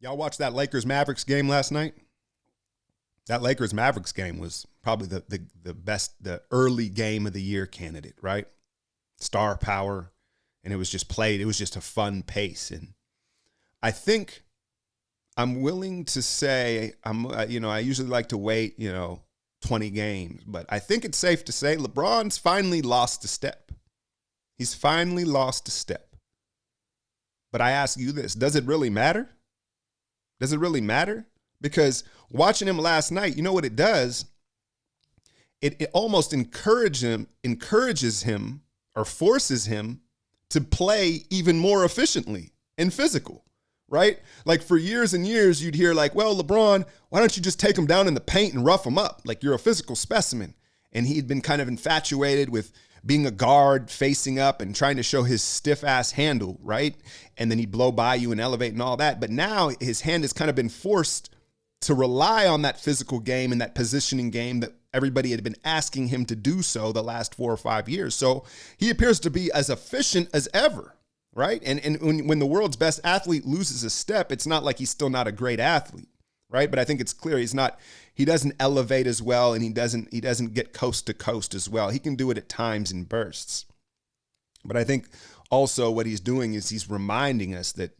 Y'all watched that Lakers-Mavericks game last night? That Lakers-Mavericks game was probably the best, the early game of the year candidate, right? Star power, and it was just played. It was just a fun pace. And I think I'm willing to say, I usually like to wait, 20 games, but I think it's safe to say LeBron's finally lost a step. He's finally lost a step. But I ask you this, does it really matter? Does it really matter? Because watching him last night, you know what it does? It almost encourages him or forces him to play even more efficiently and physical, right? Like for years and years, you'd hear like, well, LeBron, why don't you just take him down in the paint and rough him up? Like you're a physical specimen. And he'd been kind of infatuated with being a guard, facing up and trying to show his stiff ass handle, right? And then he'd blow by you and elevate and all that. But now his hand has kind of been forced to rely on that physical game and that positioning game that everybody had been asking him to do so the last 4 or 5 years. So he appears to be as efficient as ever, right? And when the world's best athlete loses a step, it's not like he's still not a great athlete, right? But I think it's clear he doesn't elevate as well, and he doesn't get coast to coast as well. He can do it at times in bursts. But I think also what he's doing is he's reminding us that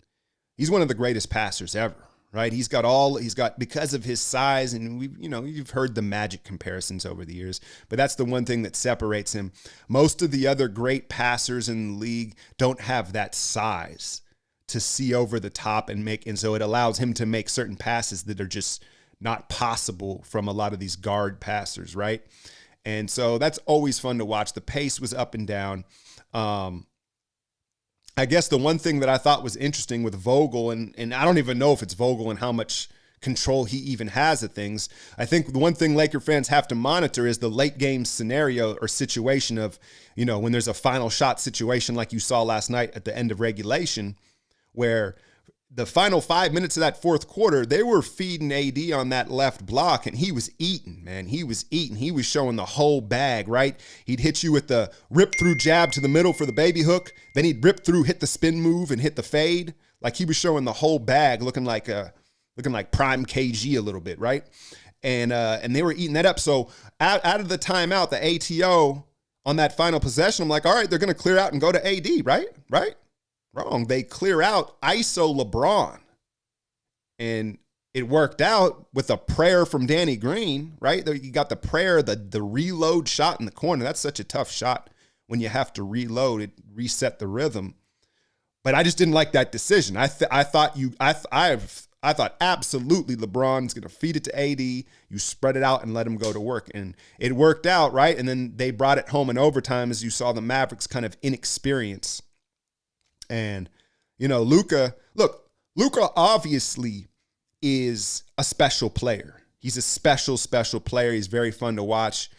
he's one of the greatest passers ever, right? He's got because of his size, and you've heard the Magic comparisons over the years, but that's the one thing that separates him. Most of the other great passers in the league don't have that size to see over the top and so it allows him to make certain passes that are just not possible from a lot of these guard passers, right? And so that's always fun to watch. The pace was up and down. I guess the one thing that I thought was interesting with Vogel, and I don't even know if it's Vogel and how much control he even has of things. I think the one thing Laker fans have to monitor is the late game scenario or situation of, when there's a final shot situation like you saw last night at the end of regulation, where the final 5 minutes of that fourth quarter, they were feeding AD on that left block, and he was eating, man. He was eating. He was showing the whole bag, right? He'd hit you with the rip-through jab to the middle for the baby hook. Then he'd rip through, hit the spin move, and hit the fade. Like he was showing the whole bag, looking like prime KG a little bit, right? And they were eating that up. So out of the timeout, the ATO on that final possession, I'm like, all right, they're going to clear out and go to AD, right? Right? Wrong. They clear out ISO LeBron. And it worked out with a prayer from Danny Green, right? You got the prayer, the reload shot in the corner. That's such a tough shot when you have to reload it, reset the rhythm. But I just didn't like that decision. I thought absolutely LeBron's going to feed it to AD. You spread it out and let him go to work. And it worked out, right? And then they brought it home in overtime as you saw the Mavericks kind of inexperienced. And, Luka obviously is a special player. He's a special, special player. He's very fun to watch.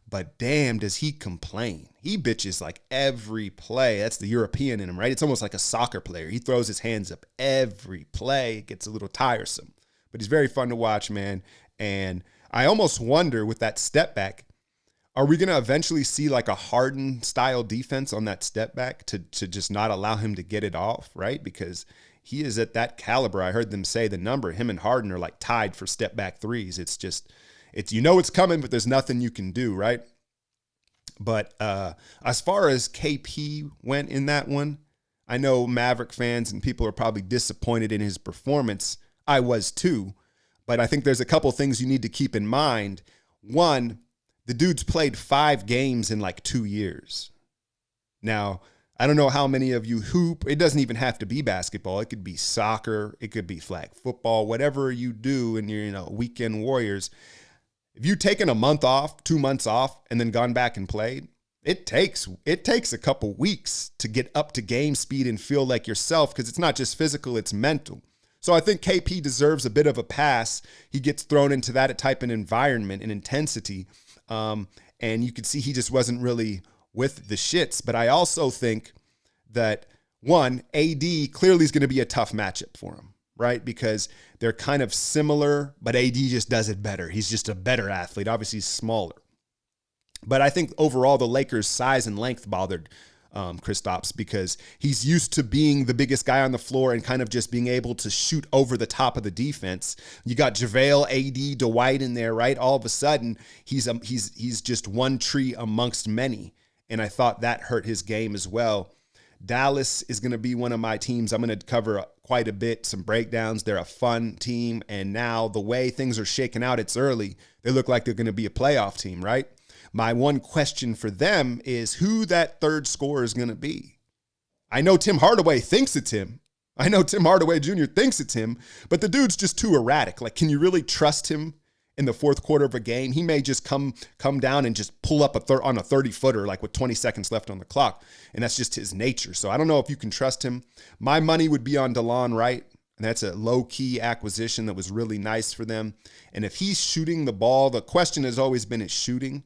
But damn, does he complain. He bitches like every play. That's the European in him, right? It's almost like a soccer player. He throws his hands up every play. It gets a little tiresome. But he's very fun to watch, man. And I almost wonder with that step back, are we going to eventually see like a Harden style defense on that step back to just not allow him to get it off, right? Because he is at that caliber. I heard them say the number, him and Harden are like tied for step back threes. It's it's coming, but there's nothing you can do, right? But as far as KP went in that one, I know Maverick fans and people are probably disappointed in his performance. I was too. But I think there's a couple things you need to keep in mind. One, the dude's played 5 games in like 2 years. Now, I don't know how many of you hoop. It doesn't even have to be basketball. It could be soccer. It could be flag football, whatever you do in your, weekend warriors. If you've taken a month off, 2 months off, and then gone back and played, it takes a couple weeks to get up to game speed and feel like yourself, because it's not just physical, it's mental. So I think KP deserves a bit of a pass. He gets thrown into that type of environment and intensity. And you could see he just wasn't really with the shits. But I also think that, one, AD clearly is going to be a tough matchup for him, right? Because they're kind of similar, but AD just does it better. He's just a better athlete. Obviously, he's smaller. But I think overall, the Lakers' size and length bothered Kristaps, because he's used to being the biggest guy on the floor and kind of just being able to shoot over the top of the defense. You got JaVale, AD, Dwight in there, right? All of a sudden, he's just one tree amongst many. And I thought that hurt his game as well. Dallas is going to be one of my teams. I'm going to cover quite a bit, some breakdowns. They're a fun team. And now the way things are shaking out, it's early. They look like they're going to be a playoff team, right? My one question for them is who that third scorer is going to be. I know Tim Hardaway thinks it's him. I know Tim Hardaway Jr. thinks it's him, but the dude's just too erratic. Like, can you really trust him in the fourth quarter of a game? He may just come down and just pull up on a 30-footer, like with 20 seconds left on the clock, and that's just his nature. So I don't know if you can trust him. My money would be on DeLon Wright, and that's a low-key acquisition that was really nice for them. And if he's shooting the ball, the question has always been his shooting.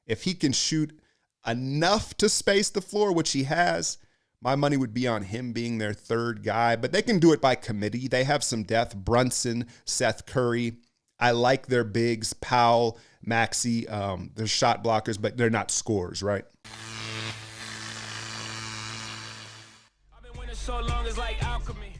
If he can shoot enough to space the floor, which he has, my money would be on him being their third guy. But they can do it by committee. They have some depth. Brunson, Seth Curry. I like their bigs, Powell, Maxey. They're shot blockers, but they're not scorers, right? I've been winning so long, it's like alchemy.